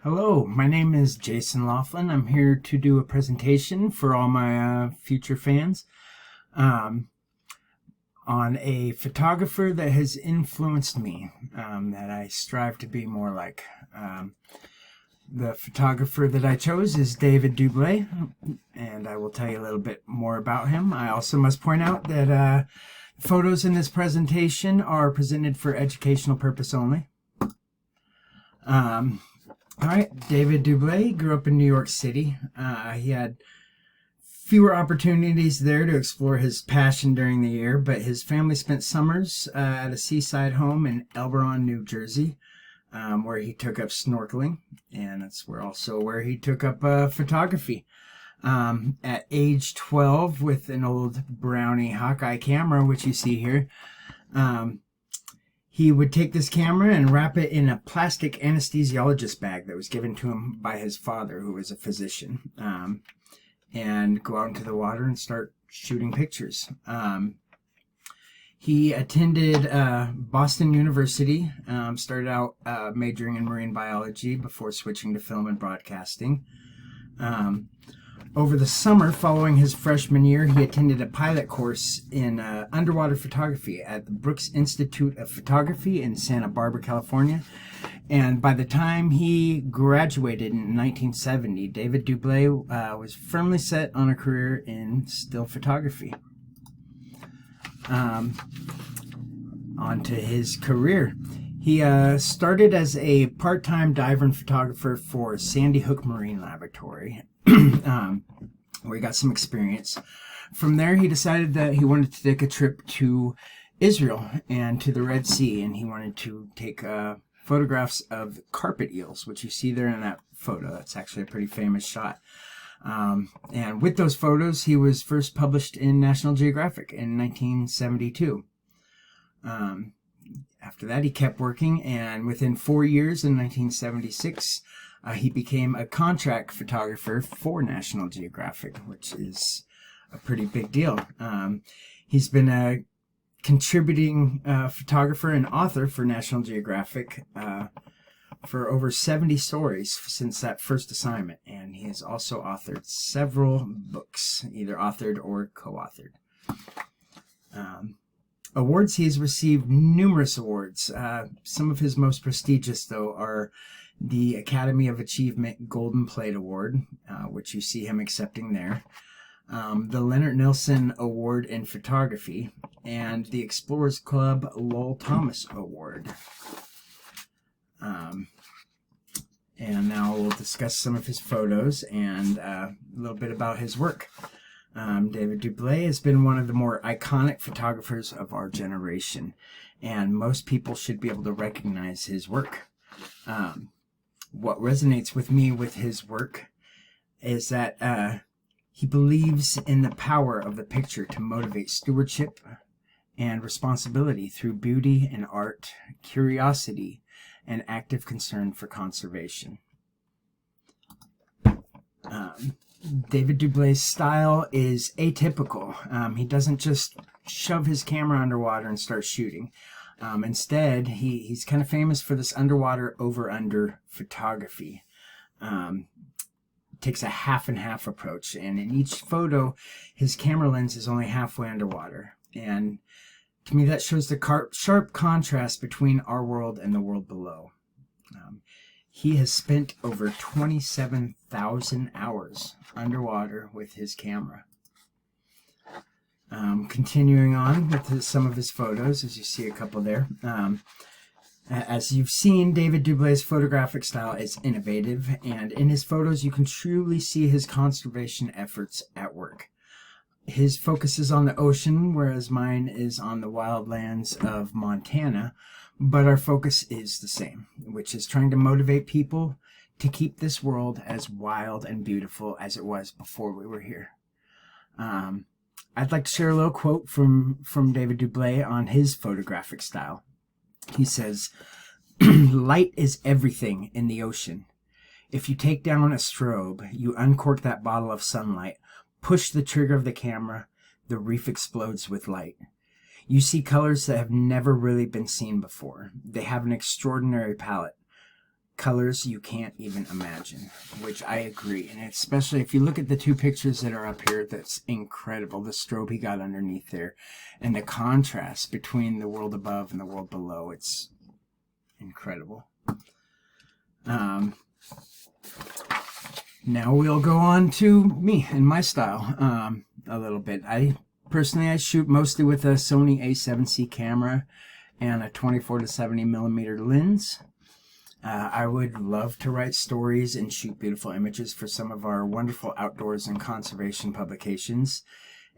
Hello, my name is Jason Laughlin. I'm here to do a presentation for all my future fans um, on a photographer that has influenced me, that I strive to be more like. The photographer that I chose is David Doubilet, and I will tell you a little bit more about him. I also must point out that photos in this presentation are presented for educational purpose only. All right, David Doubilet grew up in New York City. He had fewer opportunities there to explore his passion during the year, but his family spent summers at a seaside home in Elberon, New Jersey, where he took up snorkeling, and that's where he took up photography. At age 12, with an old Brownie Hawkeye camera, which you see here, he would take this camera and wrap it in a plastic anesthesiologist bag that was given to him by his father, who was a physician, and go out into the water and start shooting pictures. He attended Boston University, started out majoring in marine biology before switching to film and broadcasting. Over the summer following his freshman year, he attended a pilot course in underwater photography at the Brooks Institute of Photography in Santa Barbara, California. And by the time he graduated in 1970, David Doubilet was firmly set on a career in still photography. On to his career. He started as a part-time diver and photographer for Sandy Hook Marine Laboratory, where he got some experience. From there, he decided that he wanted to take a trip to Israel and to the Red Sea, and he wanted to take photographs of carpet eels, which you see there in that photo. That's actually a pretty famous shot. And with those photos, he was first published in National Geographic in 1972. After that, he kept working, and within 4 years, in 1976, he became a contract photographer for National Geographic, which is a pretty big deal. He's been a contributing photographer and author for National Geographic for over 70 stories since that first assignment, and he has also authored several books, either authored or co-authored. Awards, he's received numerous awards. Some of his most prestigious, though, are the Academy of Achievement Golden Plate Award, which you see him accepting there, the Leonard Nilsson Award in Photography, and the Explorers Club Lowell Thomas Award. And now we'll discuss some of his photos and a little bit about his work. David Doubilet has been one of the more iconic photographers of our generation, and most people should be able to recognize his work. What resonates with me with his work is that he believes in the power of the picture to motivate stewardship and responsibility through beauty and art, curiosity, and active concern for conservation. David Doubilet's style is atypical. He doesn't just shove his camera underwater and start shooting. Instead, he's kind of famous for this underwater over-under photography. Takes a half and half approach, and in each photo, his camera lens is only halfway underwater. And to me, that shows the sharp contrast between our world and the world below. He has spent over 27,000 hours underwater with his camera. Continuing on with some of his photos, as you see a couple there. As you've seen, David Doubilet's photographic style is innovative, and in his photos you can truly see his conservation efforts at work. His focus is on the ocean, whereas mine is on the wildlands of Montana, but our focus is the same, which is trying to motivate people to keep this world as wild and beautiful as it was before we were here. I'd like to share a little quote from David Doubilet on his photographic style. He says, "Light is everything in the ocean. If you take down a strobe, you uncork that bottle of sunlight, push the trigger of the camera, the reef explodes with light. You see colors that have never really been seen before. They have an extraordinary palette. colors you can't even imagine, which I agree. And especially if you look at the two pictures that are up here, that's incredible. The strobe he got underneath there and the contrast between the world above and the world below. It's incredible. Now we'll go on to me and my style a little bit. I shoot mostly with a Sony a7C camera and a 24 to 70 millimeter lens. I would love to write stories and shoot beautiful images for some of our wonderful outdoors and conservation publications.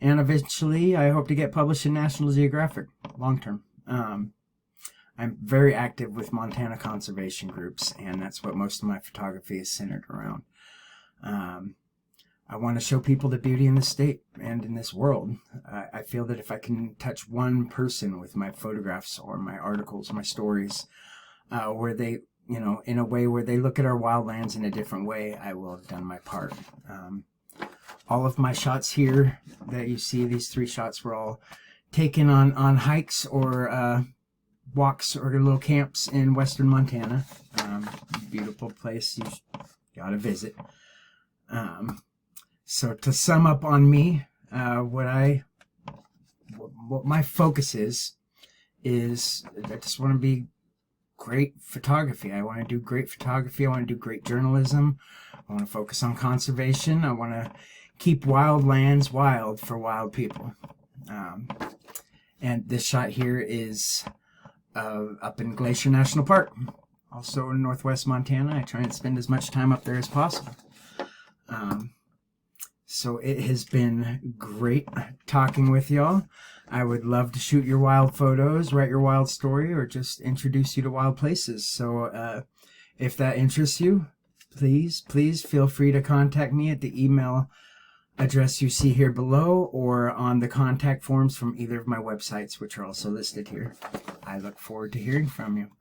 And eventually, I hope to get published in National Geographic long term. I'm very active with Montana conservation groups, and that's what most of my photography is centered around. I want to show people the beauty in the state and in this world. I feel that if I can touch one person with my photographs or my articles, my stories, where they, you know, in a way where they look at our wildlands in a different way, I will have done my part. All of my shots here that you see, these 3 shots, were all taken on hikes or walks or little camps in western Montana. Beautiful place you gotta visit. So to sum up on me, what my focus is I just want to be great photography. I want to do great photography. I want to do great journalism. I want to focus on conservation. I want to keep wild lands wild for wild people. And this shot here is up in Glacier National Park, also in northwest Montana. I try and spend as much time up there as possible. So it has been great talking with y'all. I would love to shoot your wild photos, write your wild story, or just introduce you to wild places. So if that interests you, please feel free to contact me at the email address you see here below or on the contact forms from either of my websites, which are also listed here. I look forward to hearing from you.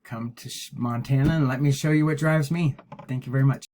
Come to Montana and let me show you what drives me. Thank you very much.